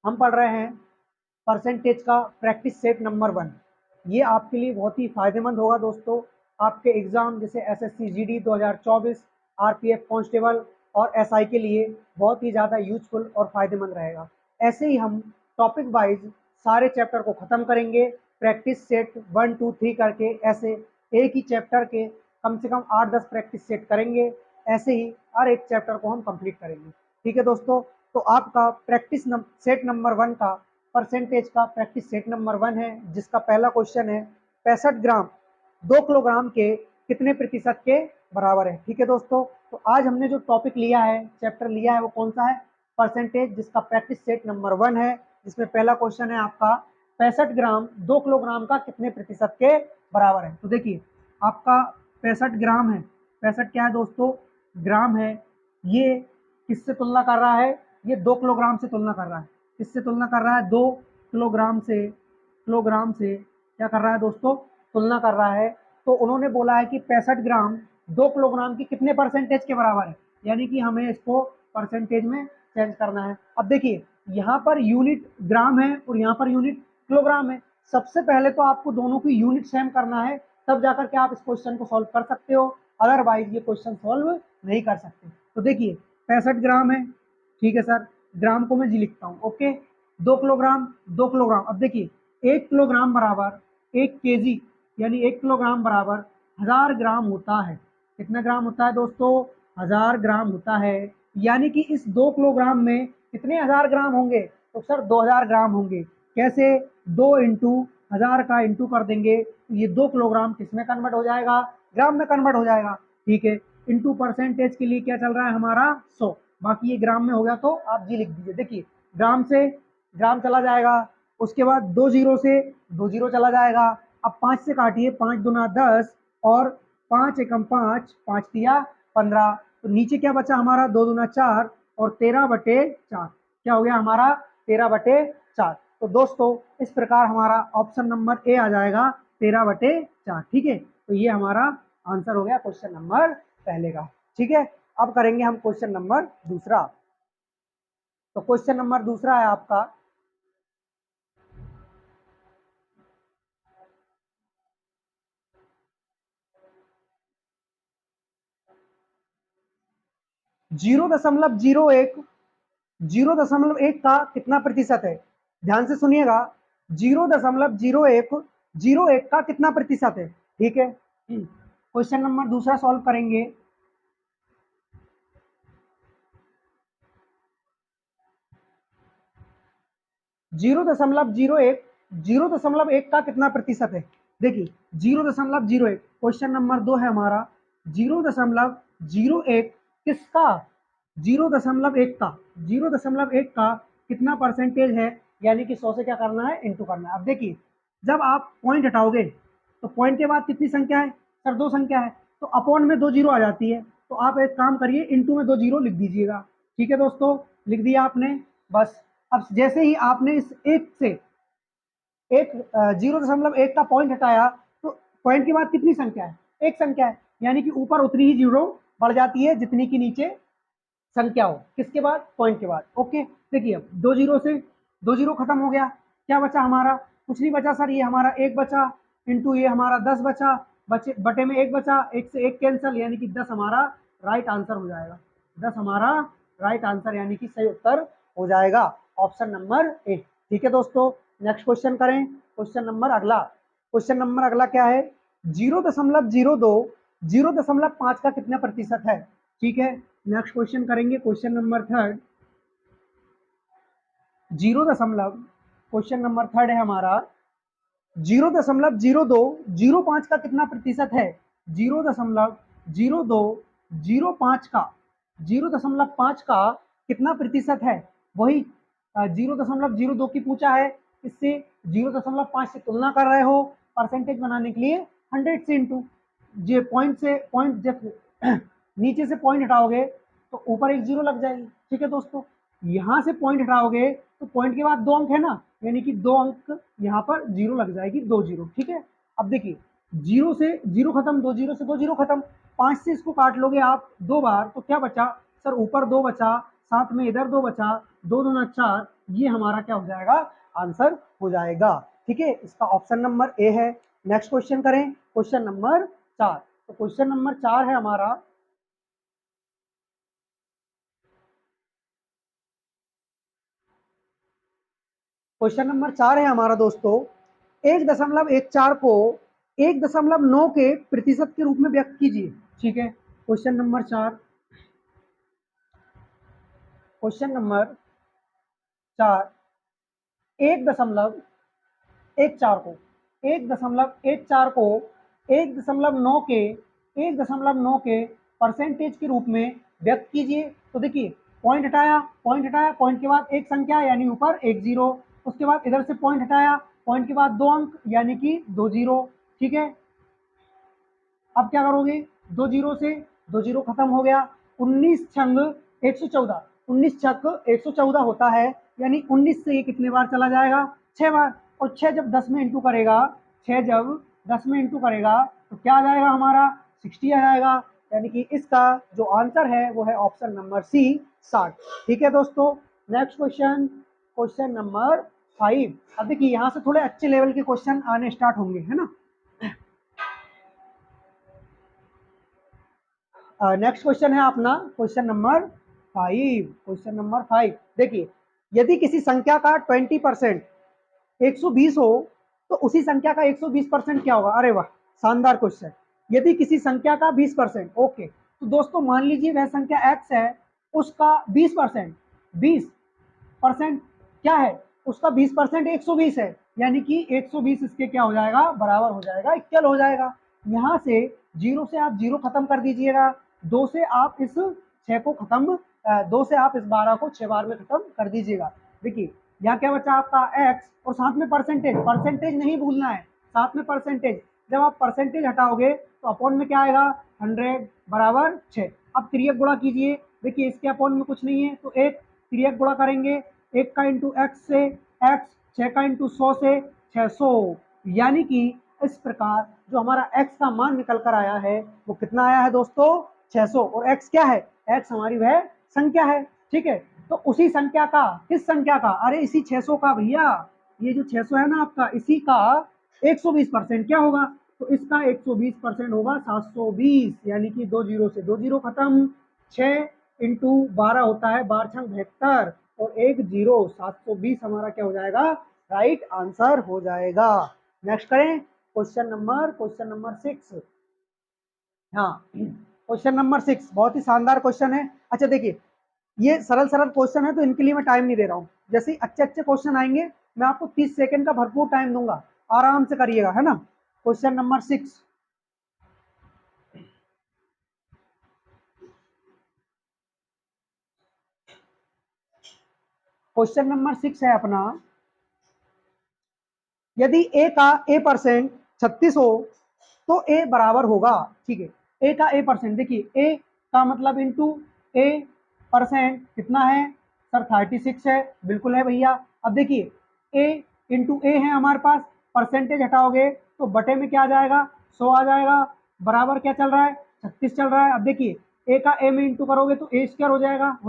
हम पढ़ रहे हैं परसेंटेज का प्रैक्टिस सेट नंबर 1। ये आपके लिए बहुत ही फायदेमंद होगा दोस्तों। आपके एग्जाम जैसे एसएससी जीडी 2024, आरपीएफ कांस्टेबल और एसआई के लिए बहुत ही ज़्यादा यूजफुल और फायदेमंद रहेगा। ऐसे ही हम टॉपिक वाइज सारे चैप्टर को ख़त्म करेंगे, प्रैक्टिस सेट 1 2 3 करके। ऐसे एक ही चैप्टर के कम से कम 8-10 प्रैक्टिस सेट करेंगे। ऐसे ही हर एक चैप्टर को हम कंप्लीट करेंगे। ठीक है दोस्तों, तो आपका प्रैक्टिस सेट नंबर 1 का परसेंटेज का प्रैक्टिस सेट नंबर 1 है, जिसका पहला क्वेश्चन है 65 ग्राम 2 किलोग्राम के कितने प्रतिशत के बराबर है। ठीक है दोस्तों, तो आज हमने जो टॉपिक लिया है, चैप्टर लिया है, वो कौन सा है? परसेंटेज, जिसका प्रैक्टिस सेट नंबर 1 है, जिसमें पहला क्वेश्चन है आपका 65 ग्राम 2 किलोग्राम का कितने प्रतिशत के बराबर है। तो देखिए आपका 65 ग्राम है, 65 क्या है दोस्तों? ग्राम है। ये किससे तुलना कर रहा है? ये 2 किलोग्राम से तुलना कर रहा है। किससे तुलना कर रहा है? 2 किलोग्राम से। किलोग्राम से क्या कर रहा है दोस्तों? तुलना कर रहा है। तो उन्होंने बोला है कि 65 ग्राम 2 किलोग्राम की कितने परसेंटेज के बराबर है, यानी कि हमें इसको परसेंटेज में चेंज करना है। अब देखिए यहाँ पर यूनिट ग्राम है और यहाँ पर यूनिट किलोग्राम है। सबसे पहले तो आपको दोनों की यूनिट सेम करना है, तब जाकर के आप इस क्वेश्चन को सॉल्व कर सकते हो, अदरवाइज ये क्वेश्चन सॉल्व नहीं कर सकते। तो देखिए 65 ग्राम है, ठीक है सर, ग्राम को मैं जी लिखता हूँ, ओके। 2 kilogram 2 kilogram. अब देखिए 1 किलोग्राम बराबर 1 केजी, यानी 1 किलोग्राम बराबर 1000 ग्राम होता है। कितना ग्राम होता है दोस्तों? 1000 ग्राम होता है। यानी कि इस 2 किलोग्राम में कितने 1000 ग्राम होंगे? तो सर 2000 ग्राम होंगे। कैसे? 2 इंटू 1000 का इंटू कर देंगे तो ये 2 किलोग्राम किस में कन्वर्ट हो जाएगा? ग्राम में कन्वर्ट हो जाएगा। ठीक है, इंटू परसेंटेज के लिए क्या चल रहा है हमारा? 100। बाकी ये ग्राम में हो गया तो आप जी लिख दीजिए। देखिए ग्राम से ग्राम चला जाएगा, उसके बाद 2 जीरो से 2 जीरो चला जाएगा। अब 5 से काटिए, 5 दूना 10 और 5 एकम 5, 5 तिया 15। तो नीचे क्या बचा हमारा? 2 दूना 4 और 13/4। क्या हो गया हमारा? 13/4। तो दोस्तों इस प्रकार हमारा ऑप्शन नंबर ए आ जाएगा, 13/4। ठीक है, तो ये हमारा आंसर हो गया क्वेश्चन नंबर पहले का। ठीक है, अब करेंगे हम क्वेश्चन नंबर दूसरा। तो क्वेश्चन नंबर दूसरा है आपका 0.01, 0.1 का कितना प्रतिशत है? ध्यान से सुनिएगा, 0.01 का कितना प्रतिशत है? ठीक है, क्वेश्चन नंबर दूसरा सॉल्व करेंगे। 0.01, 0.1 का कितना प्रतिशत है? देखिए 0.01, क्वेश्चन नंबर 2 है हमारा 0.01 किसका? 0.1 का। 0.1 का कितना परसेंटेज है? यानी कि 100 से क्या करना है? इंटू करना है। अब देखिए जब आप पॉइंट हटाओगे तो पॉइंट के बाद कितनी संख्या है? सर 2 संख्या है, तो अपॉन में 2 जीरो आ जाती है। तो आप एक काम करिए, इंटू में 2 जीरो लिख दीजिएगा। ठीक है दोस्तों, लिख दिया आपने, बस। अब जैसे ही आपने इस एक से एक 0.1 का पॉइंट हटाया तो पॉइंट के बाद कितनी संख्या है? एक संख्या है, यानी कि ऊपर उतनी ही जीरो बढ़ जाती है जितनी की नीचे संख्या हो। किसके बाद? पॉइंट के बाद। ओके, देखिए अब 2 जीरो से 2 जीरो खत्म हो गया, क्या बचा हमारा? कुछ नहीं बचा सर, ये हमारा 1 बचा, इंटू ये हमारा 10 बचा, बचे बटे में 1 बचा, 1 से 1 कैंसिल, यानी कि 10 हमारा राइट आंसर हो जाएगा। 10 हमारा राइट आंसर यानी कि सही उत्तर हो जाएगा, ऑप्शन नंबर ए। ठीक है दोस्तों, नेक्स्ट क्वेश्चन करें। क्वेश्चन नंबर अगला, क्वेश्चन नंबर अगला क्या है? 0.02 0.5 का कितना प्रतिशत है? ठीक है, नेक्स्ट क्वेश्चन करेंगे, क्वेश्चन नंबर थर्ड। 0 दशमलव, क्वेश्चन नंबर थर्ड है हमारा 0.0205 का कितना प्रतिशत है? 0.0205 का, 0.5 का कितना प्रतिशत है? वही 0.02 की पूछा है, इससे 0.5 से तुलना कर रहे हो, परसेंटेज बनाने के लिए 100 से इंटू, ये पॉइंट से पॉइंट जब नीचे से पॉइंट हटाओगे तो ऊपर एक जीरो लग जाएगी। ठीक है दोस्तों, यहाँ से पॉइंट हटाओगे तो पॉइंट के बाद 2 अंक है ना, यानी कि 2 अंक यहाँ पर जीरो लग जाएगी, 2 जीरो। ठीक है, अब देखिए 0 से 0 खत्म, 2 जीरो से 2 जीरो खत्म, 5 से इसको काट लोगे आप 2 बार तो क्या बचा? सर ऊपर 2 बचा, साथ में इधर 2 बचा, 2 दूना 4, ये हमारा क्या हो जाएगा, आंसर हो जाएगा। ठीक है, इसका ऑप्शन नंबर ए है। नेक्स्ट क्वेश्चन करें, क्वेश्चन नंबर 4। तो क्वेश्चन नंबर 4 है हमारा, क्वेश्चन नंबर 4 है हमारा दोस्तों, 1.14 को 1.9 के प्रतिशत के रूप में व्यक्त कीजिए। ठीक है, क्वेश्चन नंबर 4, क्वेश्चन नंबर 4, 1.14 को 1.14 को 1.9 के 1.9 के परसेंटेज के रूप में व्यक्त कीजिए। तो देखिए, पॉइंट हटाया, पॉइंट हटाया, पॉइंट के बाद एक संख्या यानी ऊपर एक जीरो, उसके बाद इधर से पॉइंट हटाया, पॉइंट के बाद 2 अंक यानी कि 2 जीरो। ठीक है, अब क्या करोगे, 2 जीरो से 2 जीरो खत्म हो गया, 19 छंग 114, 19 छक 114 होता है, यानी 19 से ये कितने बार चला जाएगा, 6 बार। और 6 जब 10 में इंटू करेगा, 6 जब 10 में इंटू करेगा तो क्या आ जाएगा हमारा, 60 आ जाएगा। यानी कि इसका जो आंसर है वो है ऑप्शन नंबर सी, 60। ठीक है दोस्तों, नेक्स्ट क्वेश्चन, क्वेश्चन नंबर 5। अब देखिए यहाँ से थोड़े अच्छे लेवल के क्वेश्चन आने स्टार्ट होंगे, है ना। नेक्स्ट क्वेश्चन है अपना क्वेश्चन नंबर 5। क्वेश्चन नंबर 5 देखिए, यदि किसी संख्या का 20% 120 हो तो उसी संख्या का 120% क्या होगा। अरे वाह, शानदार क्वेश्चन। यदि किसी संख्या का 20%, ओके, तो दोस्तों मान लीजिए वह संख्या x है, उसका 20%, 20% क्या है, उसका 20% 120 है, यानी कि 120 इसके क्या हो जाएगा, बराबर हो जाएगा, इक्वल हो जाएगा। यहाँ से जीरो से आप जीरो खत्म कर दीजिएगा, 2 से आप इस 6 को खत्म, 2 से आप इस 12 को 6 बार में खत्म कर दीजिएगा। देखिए यहाँ क्या बचा आपका x, और साथ में परसेंटेज, परसेंटेज नहीं भूलना है, साथ में परसेंटेज। जब आप परसेंटेज हटाओगे तो अपॉन में क्या आएगा, 100 बराबर 6। अब त्रियक गुणा कीजिए, देखिए इसके अपॉन में कुछ नहीं है तो एक त्रियक गुणा करेंगे, 1 का इंटू एक्स से x, 6 का इंटू 100 से 600, यानी कि इस प्रकार जो हमारा x का मान निकल कर आया है वो कितना आया है दोस्तों, 600। और x क्या है, x हमारी वह संख्या है। ठीक है, तो उसी संख्या का, किस संख्या का, अरे इसी 600 का भैया, ये जो 600 है ना आपका, इसी का 120% क्या होगा, तो इसका 120% होगा 720, यानी कि 2 जीरो से 2 जीरो खत्म, 6 इंटू 12 होता है 12 छंग 72, और 1 जीरो, 720 हमारा क्या हो जाएगा, राइट आंसर हो जाएगा। नेक्स्ट करें, क्वेश्चन नंबर 6। हाँ, क्वेश्चन नंबर 6 बहुत ही शानदार क्वेश्चन है। अच्छा देखिए, ये सरल सरल क्वेश्चन है तो इनके लिए मैं टाइम नहीं दे रहा हूँ, जैसे ही अच्छे अच्छे क्वेश्चन आएंगे मैं आपको 30 सेकंड का भरपूर टाइम दूंगा, आराम से करिएगा, है ना। क्वेश्चन नंबर 6, क्वेश्चन नंबर 6 है अपना, यदि ए का ए परसेंट 36 हो तो ए बराबर होगा। ठीक है, ए का ए परसेंट, देखिए ए का मतलब इंटू ए परसेंट कितना है सर, 36 है, बिल्कुल है भैया। अब देखिए ए इंटू ए है हमारे पास, परसेंटेज हटाओगे तो बटे में क्या आ जाएगा, 100 आ जाएगा, बराबर क्या चल रहा है, 36 चल रहा है। अब देखिए ए का ए में इंटू करोगे तो ए स्क्वायर हो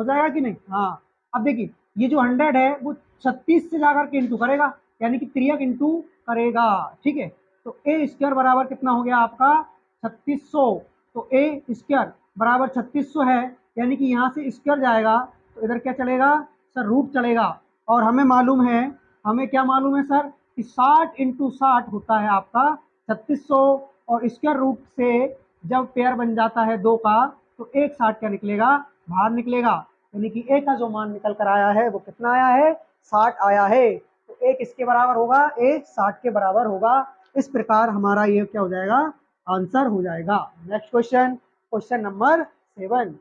जाएगा कि नहीं। हाँ, अब देखिए ये जो 100 है वो 36 से जाकर के इंटू करेगा, यानी कि त्रियक इंटू करेगा। ठीक है, तो ए स्क्वायर बराबर कितना हो गया आपका, 3600। तो ए स्क्वायर बराबर 3600 है, यानी कि यहाँ से स्क्वायर जाएगा तो इधर क्या चलेगा सर, रूट चलेगा। और हमें मालूम है, हमें क्या मालूम है सर, कि 60 इंटू 60 होता है आपका 3600, और स्क्वायर रूट से जब पेयर बन जाता है दो का तो एक 60 क्या निकलेगा, बाहर निकलेगा, यानी कि ए का जो मान निकल कर आया है वो कितना आया है, 60 आया है। तो एक इसके बराबर होगा, ए 60 के बराबर होगा। इस प्रकार हमारा ये क्या हो जाएगा, आंसर हो जाएगा। Next question, question number 7।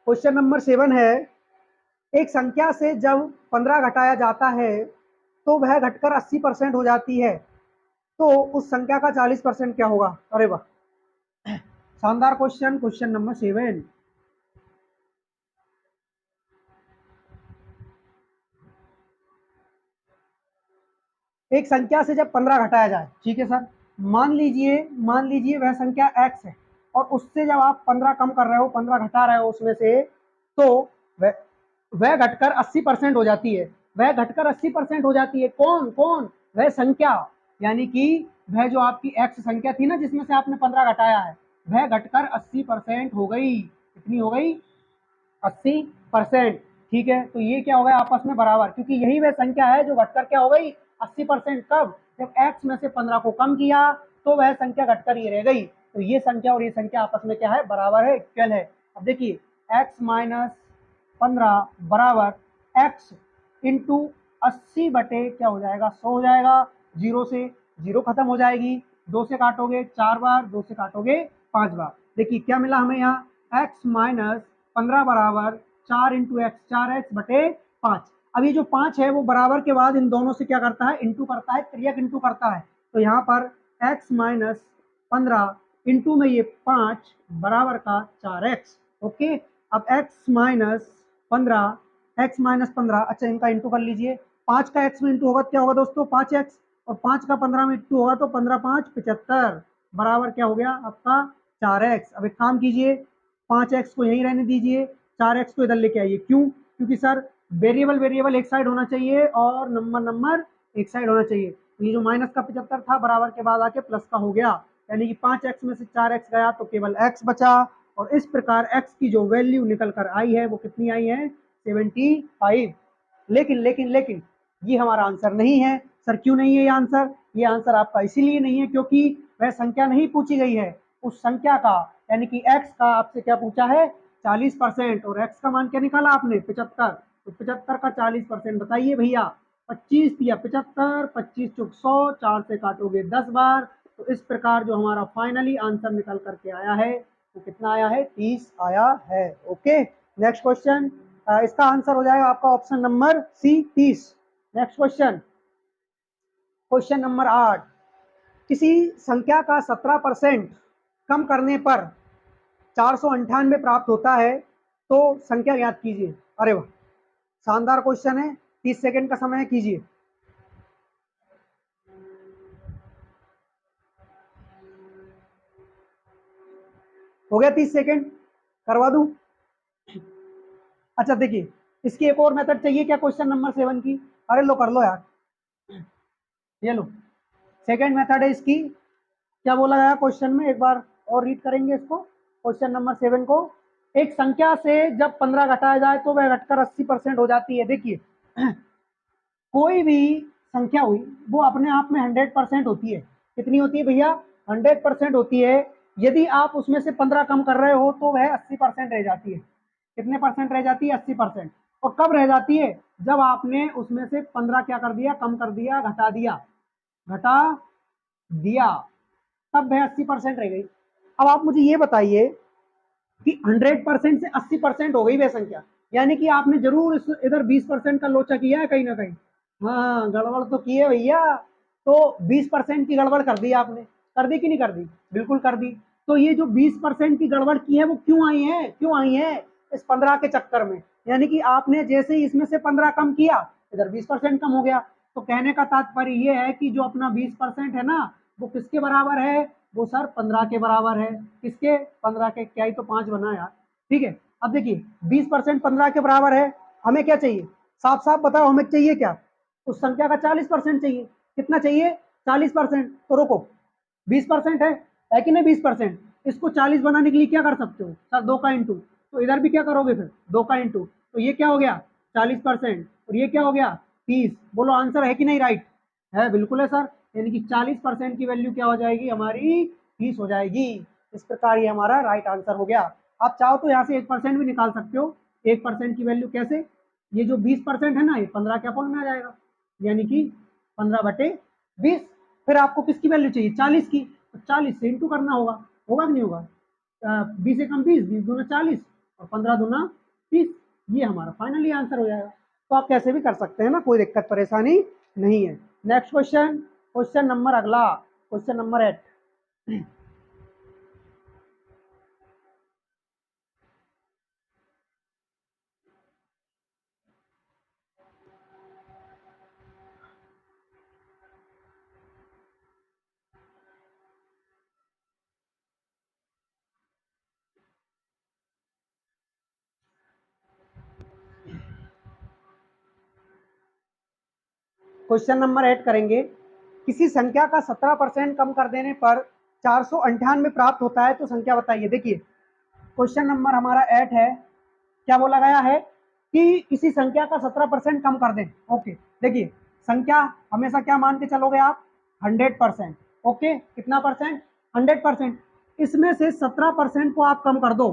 Question number 7 है, एक संख्या से जब 15 घटाया जाता है तो वह घटकर 80% हो जाती है, तो उस संख्या का 40% क्या होगा। अरे वाह, शानदार क्वेश्चन, क्वेश्चन नंबर 7। एक संख्या से जब 15 घटाया जाए, ठीक है सर, मान लीजिए वह संख्या x है, और उससे जब आप 15 कम कर रहे हो, 15 घटा रहे हो उसमें से, तो वह वह घटकर 80% हो जाती है। वह घटकर 80% हो जाती है। कौन कौन? वह संख्या, यानी कि वह जो आपकी x संख्या थी ना जिसमें से आपने 15 घटाया है, वह घटकर 80% हो गई। कितनी हो गई? 80%। ठीक है, तो ये क्या हो गया? आपस में बराबर, क्योंकि यही वह संख्या है जो घटकर क्या हो गई? 80%। कब? जब x में से 15 को कम किया तो वह संख्या घटकर ये रह गई। तो ये संख्या और ये संख्या आपस में क्या है? बराबर है, इक्वल है। अब देखिए x माइनस 15 बराबर x इंटू 80 बटे क्या हो जाएगा? 100 हो जाएगा। जीरो से जीरो खत्म हो जाएगी, दो से काटोगे 4 बार, दो से काटोगे 5 बार। देखिए क्या मिला हमें यहाँ? x माइनस 15 बराबर 4 इंटू एक्स, 4x बटे 5। अब ये जो 5 है वो बराबर के बाद इन दोनों से क्या करता है? इंटू करता है, त्रियक इंटू करता है। तो यहाँ पर x माइनस 15 इंटू में ये 5 बराबर का 4x। ओके, अब x माइनस 15, अच्छा इनका इंटू कर लीजिए। 5 का x में इंटू होगा क्या होगा दोस्तों? 5x, और 5 का 15 में इंटू होगा तो 15 5 75 बराबर क्या हो गया आपका? 4x। अब एक काम कीजिए, 5x को यहीं रहने दीजिए, 4x को इधर लेके आइए। क्यों? क्योंकि सर वेरिएबल वेरिएबल एक साइड होना चाहिए और नंबर नंबर एक साइड होना चाहिए। तो ये जो माइनस का 75 था बराबर के बाद आके प्लस का हो गया, यानी कि 5x में से 4x गया तो केवल x बचा। और इस प्रकार x की जो वैल्यू निकल कर आई है वो कितनी आई है? 75। लेकिन लेकिन लेकिन ये हमारा आंसर नहीं है। सर क्यों नहीं है ये आंसर? ये आंसर आपका इसीलिए नहीं है क्योंकि वह संख्या नहीं पूछी गई है। उस संख्या का यानी कि x का आपसे क्या पूछा है? 40%। और x का मान क्या निकाला आपने? 75। तो 75 का 40% बताइए भैया। 25 या 75, 25 चुक 100, 4 से काटोगे 10 बार। तो इस प्रकार जो हमारा फाइनली आंसर निकल करके आया है वो कितना आया है? 30 आया है। Okay, next question. इसका आंसर हो जाएगा आपका option number C, 30। Next question, question number 8। किसी संख्या का 17% कम करने पर 498 प्राप्त होता है, तो संख्या ज्ञात कीजिए। अरे वाह, शानदार क्वेश्चन है। 30 सेकंड का समय है, कीजिए। हो गया 30 सेकंड, करवा दूं? अच्छा देखिए, इसकी एक और मेथड चाहिए क्या क्वेश्चन नंबर 7 की? अरे लो, कर लो यार, ये लो। सेकंड मेथड है इसकी। क्या बोला गया क्वेश्चन में? एक बार और रीड करेंगे इसको, क्वेश्चन नंबर 7 को। एक संख्या से जब 15 घटाया जाए तो वह घटकर 80% हो जाती है। देखिए कोई भी संख्या हुई वो अपने आप में 100% होती है। कितनी होती है भैया? 100% होती है। यदि आप उसमें से 15 कम कर रहे हो तो वह 80% रह जाती है। कितने परसेंट रह जाती है? 80%। और कब रह जाती है? जब आपने उसमें से 15 क्या कर दिया? कम कर दिया, घटा दिया, घटा दिया, तब वह 80% रह गई। अब आप मुझे ये बताइए कि 100% से 80% हो गई वह संख्या, यानी कि आपने जरूर इधर 20% का लोचा किया है कहीं ना कहीं। हाँ, गड़बड़ तो की है भैया। तो 20% की गड़बड़ कर दी आपने, कर दी कि नहीं कर दी? बिल्कुल कर दी। तो ये जो 20% की गड़बड़ की है वो क्यों आई है? क्यों आई है? इस 15 के चक्कर में। यानी कि आपने जैसे ही इसमें से 15 कम किया, इधर 20% कम हो गया। तो कहने का तात्पर्य ये है कि जो अपना 20% है ना, वो किसके बराबर है? वो सर 15 के बराबर है। किसके? 15 के। क्या ही तो 5 बना यार। ठीक है, अब देखिए 20% 15 के बराबर है। हमें क्या चाहिए? साफ साफ बताओ, हमें चाहिए क्या? उस संख्या का 40% चाहिए। कितना चाहिए? 40%। तो रुको, 20% है कि नहीं? 20%। इसको 40 बनाने के लिए क्या कर सकते हो सर? 2 का इंटू। तो इधर भी क्या करोगे फिर? 2 का इंटू। तो ये क्या हो गया? 40%। और ये क्या हो गया? 30। बोलो आंसर है कि नहीं? राइट है, बिल्कुल है सर। यानी कि 40% की वैल्यू क्या हो जाएगी हमारी? 30 हो जाएगी। इस प्रकार ये हमारा राइट आंसर हो गया। आप चाहो तो यहाँ से 1% भी निकाल सकते हो। 1% की वैल्यू कैसे? ये जो 20% है ना, ये 15 के अपोन में आ जाएगा, यानी कि 15/20। फिर आपको किसकी वैल्यू चाहिए? 40 की। तो 40 से इंटू करना होगा। होगा कि नहीं होगा? 20 एकम 20, 20 दूना 40 और 15 दूना 30। ये हमारा फाइनली आंसर हो जाएगा। तो आप कैसे भी कर सकते हैं ना, कोई दिक्कत परेशानी नहीं है। नेक्स्ट क्वेश्चन, क्वेश्चन नंबर अगला, क्वेश्चन नंबर 8। क्वेश्चन नंबर 8 करेंगे। किसी संख्या का 17% कम कर देने पर 498 प्राप्त होता है, तो संख्या बताइए। देखिए क्वेश्चन नंबर हमारा 8 है। क्या बोला गया है कि किसी संख्या का 17% कम कर दें। ओके, देखिए संख्या हमेशा क्या मान के चलोगे आप, 100%। ओके, कितना परसेंट, 100%। इसमें से 17% को आप कम कर दो।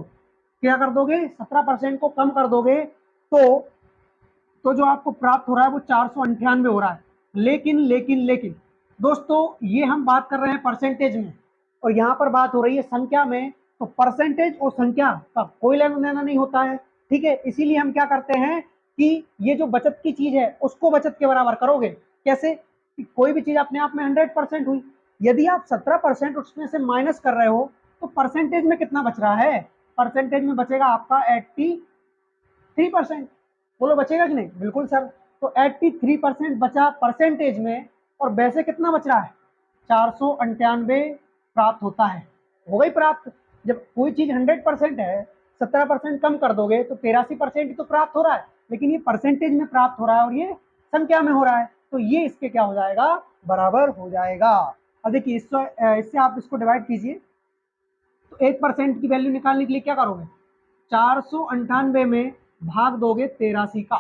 क्या कर दोगे, 17% को कम कर दोगे तो जो आपको प्राप्त हो रहा है वो 498 हो रहा है। लेकिन दोस्तों, ये हम बात कर रहे हैं परसेंटेज में, और यहाँ पर बात हो रही है संख्या में। तो परसेंटेज और संख्या का कोई लेना देना नहीं होता है, ठीक है। इसीलिए हम क्या करते हैं कि ये जो बचत की चीज है उसको बचत के बराबर करोगे। कैसे, कि कोई भी चीज अपने आप में 100% हुई, यदि आप 17% उसमें से माइनस कर रहे हो तो परसेंटेज में कितना बच रहा है, परसेंटेज में बचेगा आपका 83%। बोलो बचेगा कि नहीं, बिल्कुल सर। तो 83% बचा परसेंटेज में, और वैसे कितना बच रहा है, 498 प्राप्त होता है। हो गई प्राप्त। जब कोई चीज 100% है, 17% कम कर दोगे तो 83% तो प्राप्त हो रहा है, लेकिन ये परसेंटेज में प्राप्त हो रहा है और ये संख्या में हो रहा है, तो ये इसके क्या हो जाएगा, बराबर हो जाएगा। अब देखिए इससे आप इसको डिवाइड कीजिए, तो 1% की वैल्यू निकालने के लिए क्या करोगे, 498 में भाग दोगे 83 का,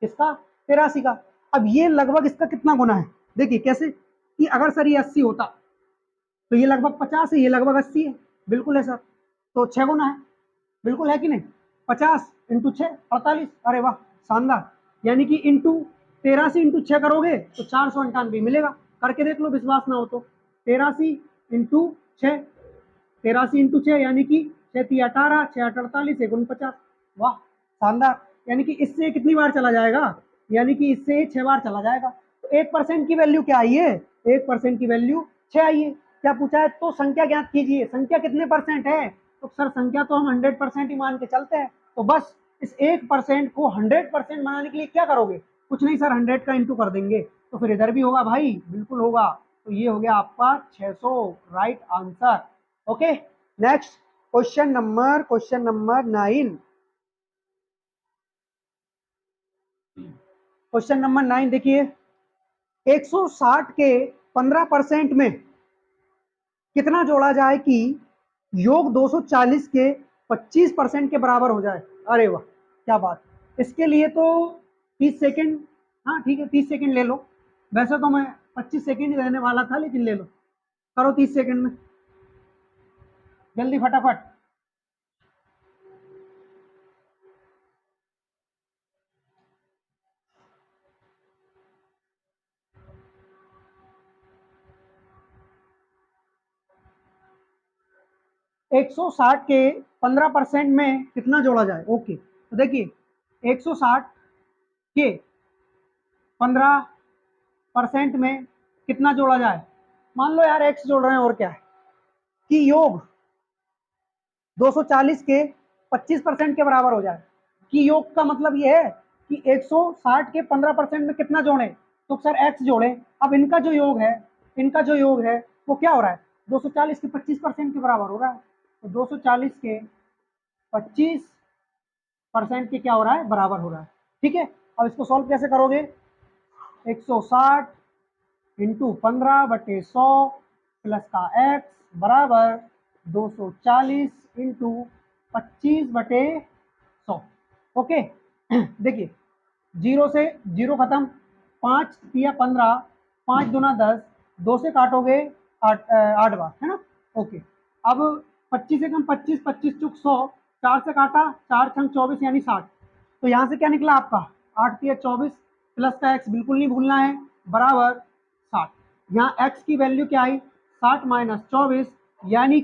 किसका, 83 का। अब ये लगभग इसका कितना गुना है, देखिए कैसे, कि अगर सर ये 80 होता तो ये लगभग 50 है, ये लगभग 80 है, बिल्कुल है सर। तो 6 गुना है, बिल्कुल है कि नहीं, 50 इंटू 6 48, अरे वाह शानदार। यानी कि इंटू 83 इंटू 6 करोगे तो 498 मिलेगा। करके देख लो, विश्वास ना हो तो। 83 इंटू 6, 83 इंटू 6 यानी कि 6×3 = 18, 6×8 = 48, 1×50। वाह शानदार। यानी कि इससे कितनी बार चला जाएगा, यानी कि इससे 6 बार चला जाएगा। तो 1% की वैल्यू क्या आई है, 1% की वैल्यू 6 आई है। क्या पूछा है, तो संख्या ज्ञात कीजिए, संख्या कितने परसेंट है। तो सर संख्या तो हम 100% ही मान के चलते हैं, तो बस इस 1% को 100% बनाने के लिए क्या करोगे, कुछ नहीं सर, 100 का इंटू कर देंगे, तो फिर इधर भी होगा भाई, बिल्कुल होगा। तो ये हो गया आपका 600, right answer. Okay, next question number 9। Question number 9 देखिए, 160 के 15% में कितना जोड़ा जाए कि योग 240 के 25% के बराबर हो जाए। अरे वाह क्या बात। इसके लिए तो 30 सेकेंड, हाँ ठीक है 30 सेकेंड ले लो। वैसे तो मैं 25 सेकेंड ही रहने वाला था, लेकिन ले लो, करो 30 सेकेंड में, जल्दी फटाफट। 160 के 15% में कितना जोड़ा जाए। ओके, तो देखिए 160 के 15% में कितना जोड़ा जाए। मान लो यार x जोड़ रहे हैं, और क्या है कि योग 240 के 25% के बराबर हो जाए। कि योग का मतलब ये है कि 160 के 15% में कितना जोड़े, तो सर x जोड़े। अब इनका जो योग है वो क्या हो रहा है, 240 के 25% के बराबर हो रहा है। तो 240 के 25% के क्या हो रहा है, बराबर हो रहा है। ठीक है, अब इसको सॉल्व कैसे करोगे, 160 इंटू 15/100 प्लस का x बराबर 240 इंटू 25/100। ओके, देखिए जीरो से जीरो खत्म, 5×3 = 15, 5×2 = 10, 2 से काटोगे 8 बार, है ना। ओके, अब 25 से कम 25, 25×4 = 100, 4 से काटा, 4×6 = 24 यानी 60। तो यहाँ से क्या निकला आपका, 8×3 = 24 प्लस का x बिल्कुल नहीं भूलना है, बराबर 60। यहाँ x की वैल्यू क्या आई, 60 - 24, यानी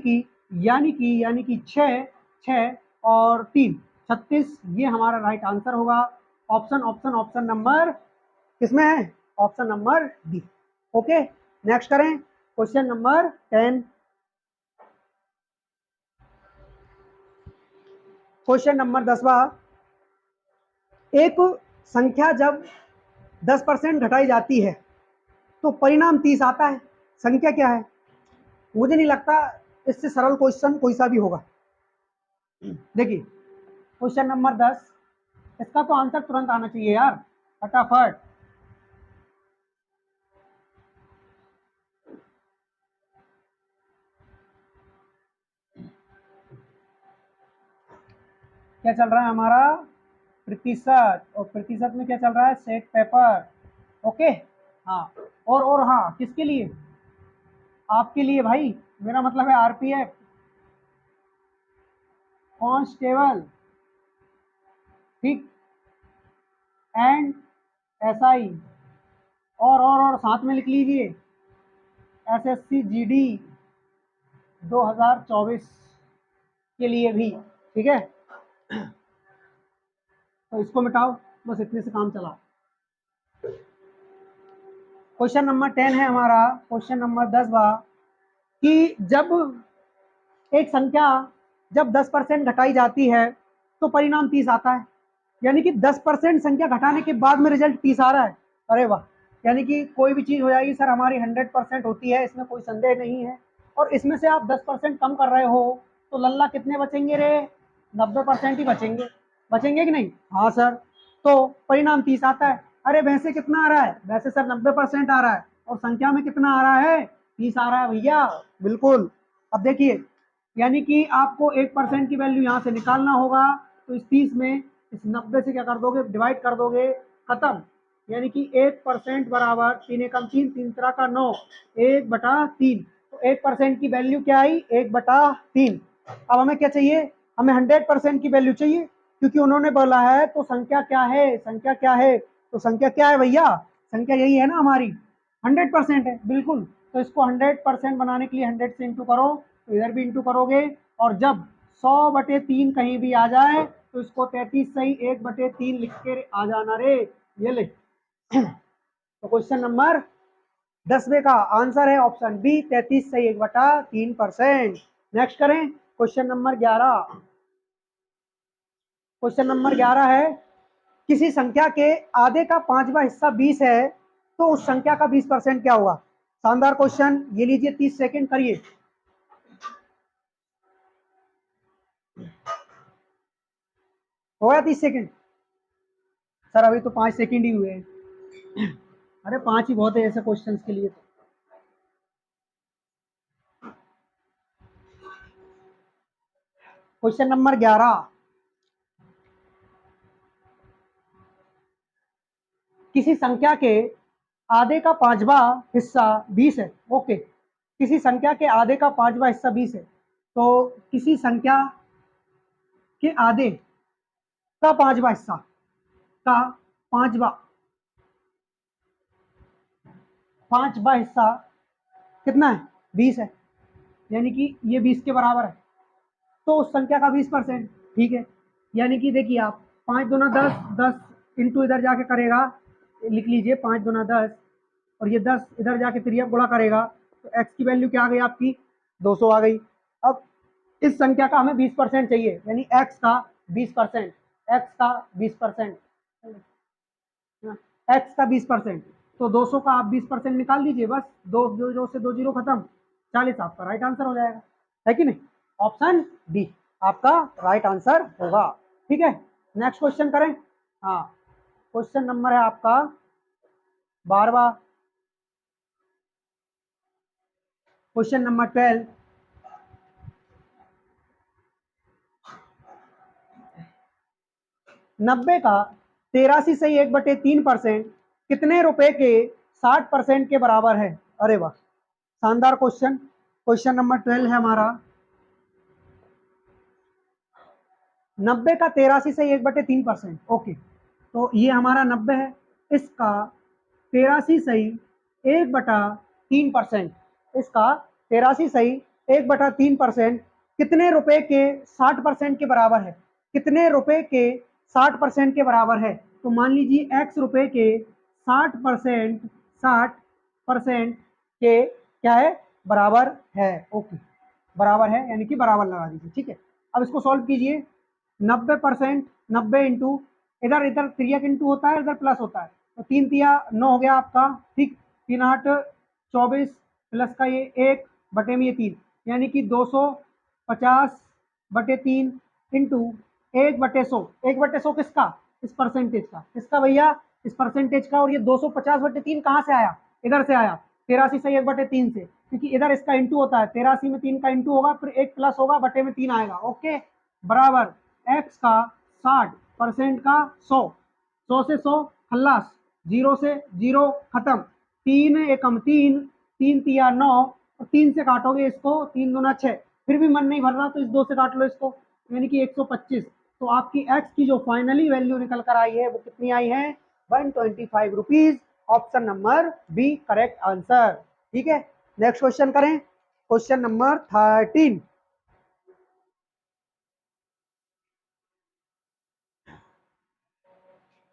कि 6, 6 और 3 36। ये हमारा राइट आंसर होगा। ऑप्शन नंबर किसमें है, option number D. Okay, next करें क्वेश्चन नंबर 10। क्वेश्चन नंबर 10वां, एक संख्या जब 10% घटाई जाती है तो परिणाम 30 आता है। संख्या क्या है, मुझे नहीं लगता इससे सरल क्वेश्चन कोई सा भी होगा। देखिए क्वेश्चन नंबर 10, इसका तो आंसर तुरंत आना चाहिए यार, फटाफट। क्या चल रहा है हमारा प्रतिशत, और प्रतिशत में क्या चल रहा है सेट पेपर। ओके हाँ, और हाँ किसके लिए, आपके लिए भाई, मेरा मतलब है आरपीएफ कांस्टेबल, ठीक, एंड एसआई, और साथ में लिख लीजिए एसएससी जीडी 2024 के लिए भी, ठीक है। तो इसको मिटाओ, बस इतने से काम चला। क्वेश्चन नंबर 10 है हमारा, क्वेश्चन नंबर 10 बा कि जब एक संख्या जब 10% घटाई जाती है तो परिणाम 30 आता है, यानी कि 10% संख्या घटाने के बाद में रिजल्ट 30 आ रहा है। अरे वाह, यानी कि कोई भी चीज़ हो जाएगी सर हमारी 100% होती है, इसमें कोई संदेह नहीं है, और इसमें से आप 10% कम कर रहे हो तो लल्ला कितने बचेंगे रे, 90% ही बचेंगे, बचेंगे कि नहीं। हाँ सर, तो परिणाम 30 आता है। अरे वैसे कितना आ रहा है, वैसे सर 90% आ रहा है, और संख्या में कितना आ रहा है, 30 आ रहा है भैया, बिल्कुल। अब देखिए, यानी कि आपको 1% की वैल्यू यहाँ से निकालना होगा, तो इस 30 में इस 90 से क्या कर दोगे, डिवाइड कर दोगे, खत्म। यानी कि 1% बराबर 3 एकम 3, 3 तरह का 9, 1/3। तो 1% की वैल्यू क्या आई, 1/3। अब हमें क्या चाहिए, हमें 100% की वैल्यू चाहिए, क्योंकि उन्होंने बोला है तो संख्या क्या है, संख्या क्या है, तो संख्या क्या है भैया, संख्या यही है ना हमारी, 100% है, बिल्कुल। तो इसको 100% बनाने के लिए 100 से इंटू करो, तो इधर भी इंटू करोगे, और जब 100/3 कहीं भी आ जाए तो इसको 33 सही 1/3 लिख के आ जाना रे, ये ले। तो क्वेश्चन नंबर 10वें का आंसर है ऑप्शन बी, 33 सही 1/3%। नेक्स्ट करें क्वेश्चन नंबर 11। क्वेश्चन नंबर 11 है, किसी संख्या के आधे का 5वां हिस्सा 20 है तो उस संख्या का 20% क्या होगा। शानदार क्वेश्चन, ये लीजिए 30 सेकंड करिए। हो गया 30 सेकंड, सर अभी तो 5 सेकंड ही हुए हैं। अरे 5 ही बहुत है ऐसे क्वेश्चन के लिए। तो क्वेश्चन नंबर 11, किसी संख्या के आधे का 5वां हिस्सा 20 है। ओके, किसी संख्या के आधे का 5वां हिस्सा 20 है, तो किसी संख्या के आधे का 5वां हिस्सा का 5वां 5वां हिस्सा कितना है, 20 है, यानी कि ये 20 के बराबर है, तो उस संख्या का 20%, ठीक है। यानी कि देखिए आप 5 दूना 10, 10 इंटू इधर जाके करेगा, लिख लीजिए 5 दूना 10, और ये 10 इधर जाके तिरिया गुणा करेगा, तो x की वैल्यू क्या आ गई आपकी, 200 आ गई। अब इस संख्या का हमें 20% चाहिए, यानी x का 20%, x का 20%, x का 20%, तो 200 का आप 20% निकाल दीजिए, बस दो जीरो से 2 जीरो खत्म, 40 आपका राइट आंसर हो जाएगा, है कि नहीं। ऑप्शन डी आपका राइट आंसर होगा, ठीक है। नेक्स्ट क्वेश्चन करें। हाँ, क्वेश्चन नंबर है आपका 12वां, क्वेश्चन नंबर 12, नब्बे का 83 सही 1/3% कितने रुपए के 60% के बराबर है। अरे वाह, शानदार क्वेश्चन। क्वेश्चन नंबर 12 है हमारा, 90 का 83 सही 1/3%। ओके, तो ये हमारा 90 है, इसका 83 सही 1/3%, इसका 83 सही 1/3% कितने रुपए के 60% के बराबर है, कितने रुपए के 60% के बराबर है। तो मान लीजिए x रुपए के 60%, 60% के क्या है, बराबर है। ओके, बराबर है यानी कि बराबर लगा दीजिए, ठीक है। अब इसको सॉल्व कीजिए, 90%, 90 इंटू इधर इधर तिरियक इंटू होता है, इधर प्लस होता है, तो 3 तिया 9 हो गया आपका, ठीक, 3 8 24 प्लस का ये 1 बटे में ये 3, यानी कि 250/3 इंटू 1/100, 1/100 किसका, इस परसेंटेज का, किसका भैया, इस परसेंटेज का। और ये 250/3 कहाँ से आया, इधर से आया, 83 सही 1/3 से, क्योंकि इधर इसका इंटू होता है, 83 में 3 का इंटू होगा, फिर 1 प्लस होगा, बटे में 3 आएगा। ओके, बराबर x का 60% का 100, 100 से 100 खल्लास, 0 से 0 खत्म, 3 एकम 3, 3 तिया 9, और 3 से काटोगे इसको, 3 दूना 6, फिर भी मन नहीं भर रहा तो इस 2 से काट लो इसको, यानी कि 125। तो आपकी एक्स की जो फाइनली वैल्यू निकल कर आई है वो कितनी आई है, 125 rupees. Option number B correct answer. ठीक है, नेक्स्ट क्वेश्चन करें, क्वेश्चन नंबर 13।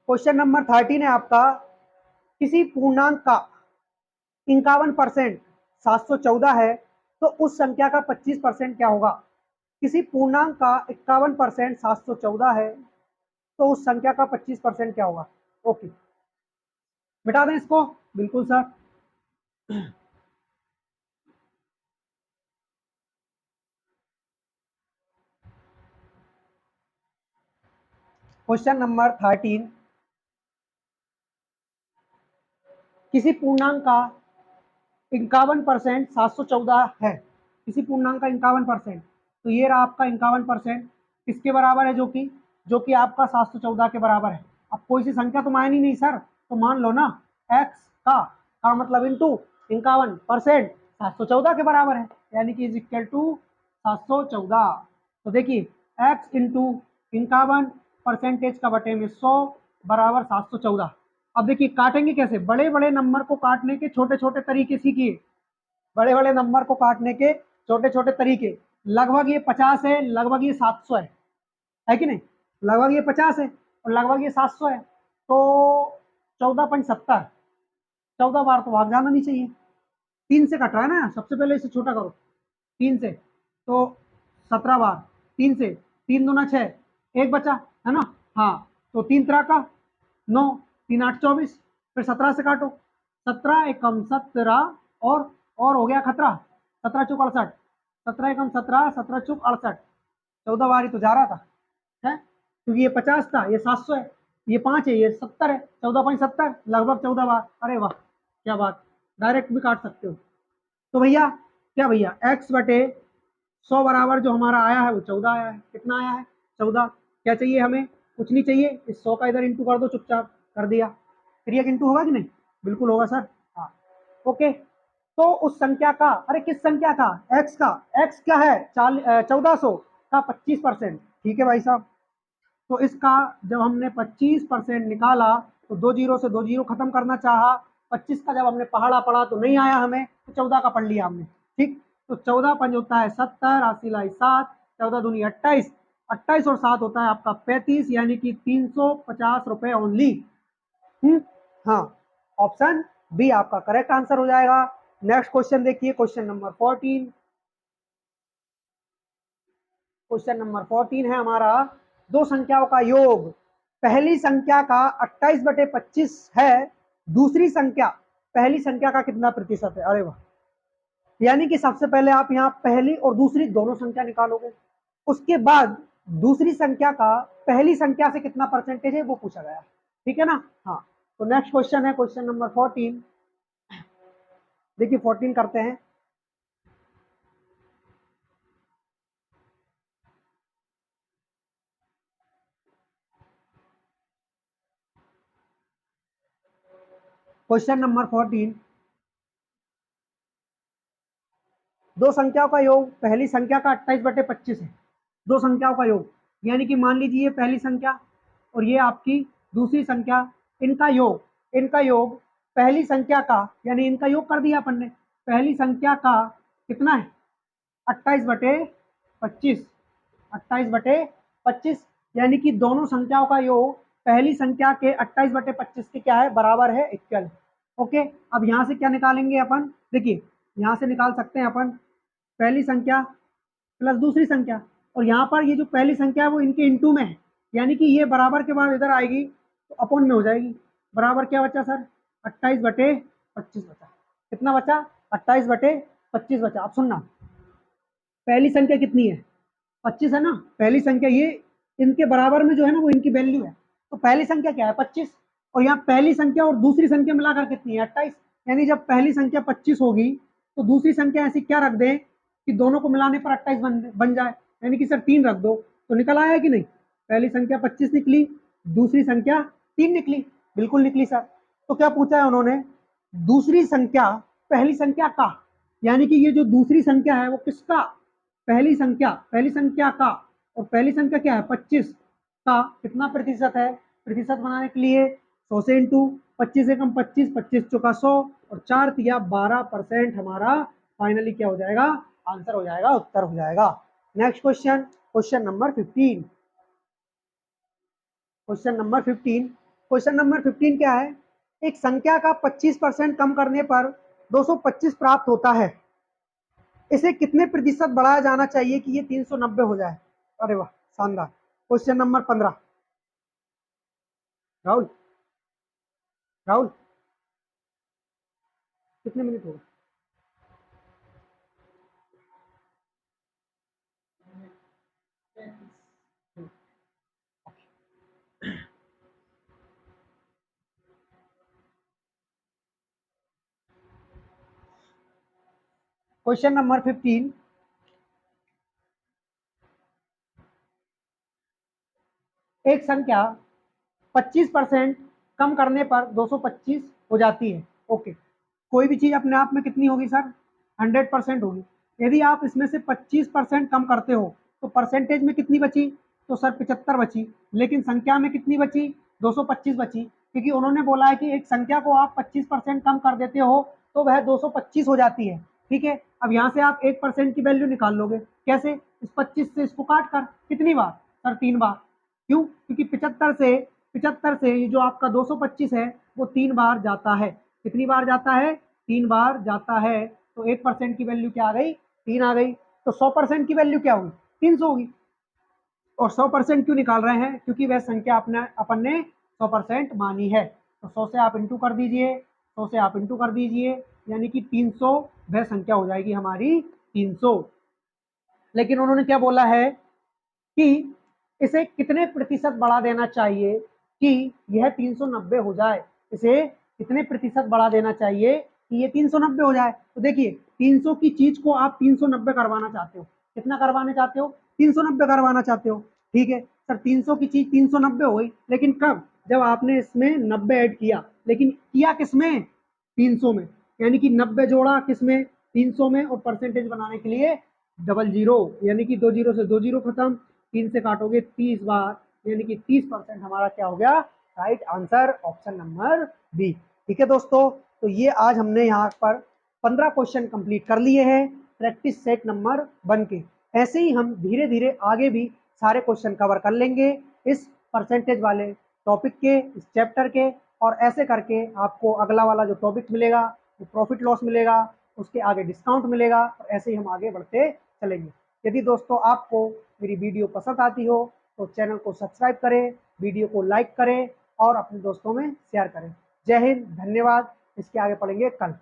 क्वेश्चन नंबर 13 है आपका, किसी पूर्णांक का 51% 714 है तो उस संख्या का 25% क्या होगा। किसी पूर्णांक का 51% 714 है तो उस संख्या का 25% क्या होगा। ओके, मिटा दें इसको, बिल्कुल सर। क्वेश्चन नंबर 13, किसी पूर्णांक का 51% 714 है, किसी पूर्णांक का 51%, तो ये रहा आपका 51% किसके बराबर है, जो कि आपका 714 के बराबर है। अब कोई सी संख्या तो मान ही नहीं सर, तो मान लो ना x का मतलब इंटू 51% 714 के बराबर है, यानी कि इज इक्वल टू 714। तो देखिए x इंटू 51% का बटे में 100 बराबर 714। अब देखिए काटेंगे कैसे, बड़े बड़े नंबर को काटने के छोटे छोटे तरीके सीखिए, बड़े बड़े नंबर को काटने के छोटे छोटे तरीके। लगभग ये 50 है, लगभग ये 700 है कि नहीं, लगभग ये 50 है और लगभग ये 700 है, तो 14.70, 14 बार तो भाग जाना नहीं चाहिए, 3 से कट रहा है ना, सबसे पहले इसे छोटा करो, 3 से तो 17 बार, 3 से 3 दूना 6, एक बचा है ना, हाँ, तो 3 तरह का 9, 3 8 24, फिर 17 से काटो, 17 एकम 17 और हो गया खतरा, 17 चुक 68, 17 एकम 17, 17 चुक 68, 14 बार ही तो जा रहा था है, क्योंकि ये 50 था, ये 700 है, ये 5 है, ये 70 है, 14.70 लगभग 14 बार। अरे वाह क्या बात, डायरेक्ट भी काट सकते हो। तो भैया क्या भैया, x बटे 100 बराबर जो हमारा आया है वो 14 आया है, कितना आया है 14। क्या चाहिए हमें, कुछ नहीं चाहिए, इस 100 का इधर इंटू कर दो, चुपचाप कर दिया, फिर ये इंटू होगा कि नहीं, बिल्कुल होगा सर, हाँ ओके। तो उस संख्या का, अरे किस संख्या का, x क्या है 1400 का 25%, ठीक है भाई साहब। तो इसका जब हमने 25% निकाला तो 2 जीरो से 2 जीरो खत्म करना चाहा, 25 का जब हमने पहाड़ा पढ़ा तो नहीं आया हमें, तो 14 का पढ़ लिया हमने, ठीक। तो 14 पंज होता है 70, 80 लाई 7, 14 दूनी 28, 28 और 7 होता है आपका 35, यानी कि 350 रुपए ओनली। हाँ, ऑप्शन बी आपका करेक्ट आंसर हो जाएगा। नेक्स्ट क्वेश्चन देखिए, क्वेश्चन नंबर 14। क्वेश्चन नंबर 14 है हमारा, दो संख्याओं का योग, पहली संख्या का 28/25 है, दूसरी संख्या पहली संख्या का कितना प्रतिशत है। अरे वाह, यानी कि सबसे पहले आप यहाँ पहली और दूसरी दोनों संख्या निकालोगे, उसके बाद दूसरी संख्या का पहली संख्या से कितना परसेंटेज है वो पूछा गया, ठीक है ना। हाँ, तो नेक्स्ट क्वेश्चन है क्वेश्चन नंबर 14। देखिए 14 करते हैं। क्वेश्चन नंबर 14, दो संख्याओं का योग, पहली संख्या का 28/25 है, दो संख्याओं का योग, यानी कि मान लीजिए पहली संख्या और ये आपकी दूसरी संख्या, इनका योग पहली संख्या का, यानी इनका योग कर दिया अपन ने, पहली संख्या का कितना है 28/25, 28/25, यानी कि दोनों संख्याओं का योग पहली संख्या के 28/25 के क्या है, बराबर है, इक्वल। ओके, अब यहाँ से क्या निकालेंगे अपन, देखिए यहाँ से निकाल सकते हैं अपन पहली संख्या प्लस दूसरी संख्या, और यहाँ पर ये जो पहली संख्या है वो इनके इंटू में है, यानी कि ये बराबर के बाद इधर आएगी तो अपोन में हो जाएगी, बराबर क्या बचा सर 28/25 बचा, कितना बचा 28/25 बचा। अब सुनना, पहली संख्या कितनी है 25 है ना, पहली संख्या ये इनके बराबर में जो है ना वो इनकी वैल्यू है, तो पहली संख्या क्या है 25, और यहाँ पहली संख्या और दूसरी संख्या मिलाकर कितनी है 28, यानी जब पहली संख्या 25 होगी तो दूसरी संख्या ऐसी क्या रख दें कि दोनों को मिलाने पर 28 बन जाए, यानी कि सर 3 रख दो, तो निकल आया कि नहीं, पहली संख्या 25 निकली, दूसरी संख्या 3 निकली, बिल्कुल निकली सर। तो क्या पूछा है उन्होंने, दूसरी संख्या पहली संख्या का, यानी कि ये जो दूसरी संख्या है वो किसका, पहली संख्या का, और पहली संख्या क्या है 25 का कितना प्रतिशत है। प्रतिशत बनाने के लिए 100 से इंटू 25 से कम 25, 25 चौका 100 और 4 तिया 12% हमारा फाइनली क्या हो जाएगा, आंसर हो जाएगा, उत्तर हो जाएगा। Next question, question number 15। Question number 15, question number 15 क्या है, एक संख्या का 25% कम करने पर 225 प्राप्त होता है, इसे कितने प्रतिशत बढ़ाया जाना चाहिए कि ये 390 हो जाए। अरे वाह, शानदार। क्वेश्चन नंबर 15, राहुल, राहुल कितने मिनट हो गए। क्वेश्चन नंबर 15, एक संख्या 25% कम करने पर 225 हो जाती है। ओके, कोई भी चीज अपने आप में कितनी होगी सर, 100% होगी। यदि आप इसमें से 25% कम करते हो तो परसेंटेज में कितनी बची, तो सर 75 बची, लेकिन संख्या में कितनी बची, 225 बची, क्योंकि उन्होंने बोला है कि एक संख्या को आप 25% कम कर देते हो तो वह 225 हो जाती है। ठीक है, अब यहाँ से आप 1% की वैल्यू निकाल लोगे, कैसे, इस 25 से इसको काट कर, कितनी बार सर, 3 बार। क्यों, क्योंकि 75 से ये जो आपका 225 है वो 3 बार जाता है। कितनी बार जाता है, 3 बार जाता है। तो 1% की वैल्यू क्या आ गई, 3 आ गई। तो 100% की वैल्यू क्या होगी, 300 होगी। और 100% क्यों निकाल रहे हैं, क्योंकि वह संख्या अपने अपन ने 100% मानी है। तो 100 से आप इंटू कर दीजिए, 100 से आप इंटू कर दीजिए, यानी कि 300 वह संख्या हो जाएगी हमारी 300। लेकिन उन्होंने क्या बोला है कि इसे कितने प्रतिशत बढ़ा देना चाहिए कि यह 390 हो जाए, इसे कितने प्रतिशत बढ़ा देना चाहिए कि ये 390 हो जाए। तो देखिए 300 की चीज को आप 390 करवाना चाहते हो, कितना करवाना चाहते हो, 390 करवाना चाहते हो। ठीक है सर, 300 की चीज 390 हो गई, लेकिन कब, जब आपने इसमें 90 ऐड किया, लेकिन किया किसमें, 300 में, यानी कि 90 जोड़ा किसमें, 300 में, और परसेंटेज बनाने के लिए डबल जीरो, यानी कि 2 जीरो से 2 जीरो खत्म, 3 से काटोगे 30 बार, यानी कि 30% हमारा क्या हो गया, right answer, option number B. ठीक है दोस्तों, तो ये आज हमने यहाँ पर 15 क्वेश्चन कंप्लीट कर लिए हैं प्रैक्टिस सेट नंबर 1 के। ऐसे ही हम धीरे धीरे आगे भी सारे क्वेश्चन कवर कर लेंगे इस परसेंटेज वाले टॉपिक के, इस चैप्टर के, और ऐसे करके आपको अगला वाला जो टॉपिक मिलेगा वो प्रॉफिट लॉस मिलेगा, उसके आगे डिस्काउंट मिलेगा, और ऐसे ही हम आगे बढ़ते चलेंगे। यदि दोस्तों आपको मेरी वीडियो पसंद आती हो तो चैनल को सब्सक्राइब करें, वीडियो को लाइक करें और अपने दोस्तों में शेयर करें। जय हिंद, धन्यवाद। इसके आगे पढ़ेंगे कल।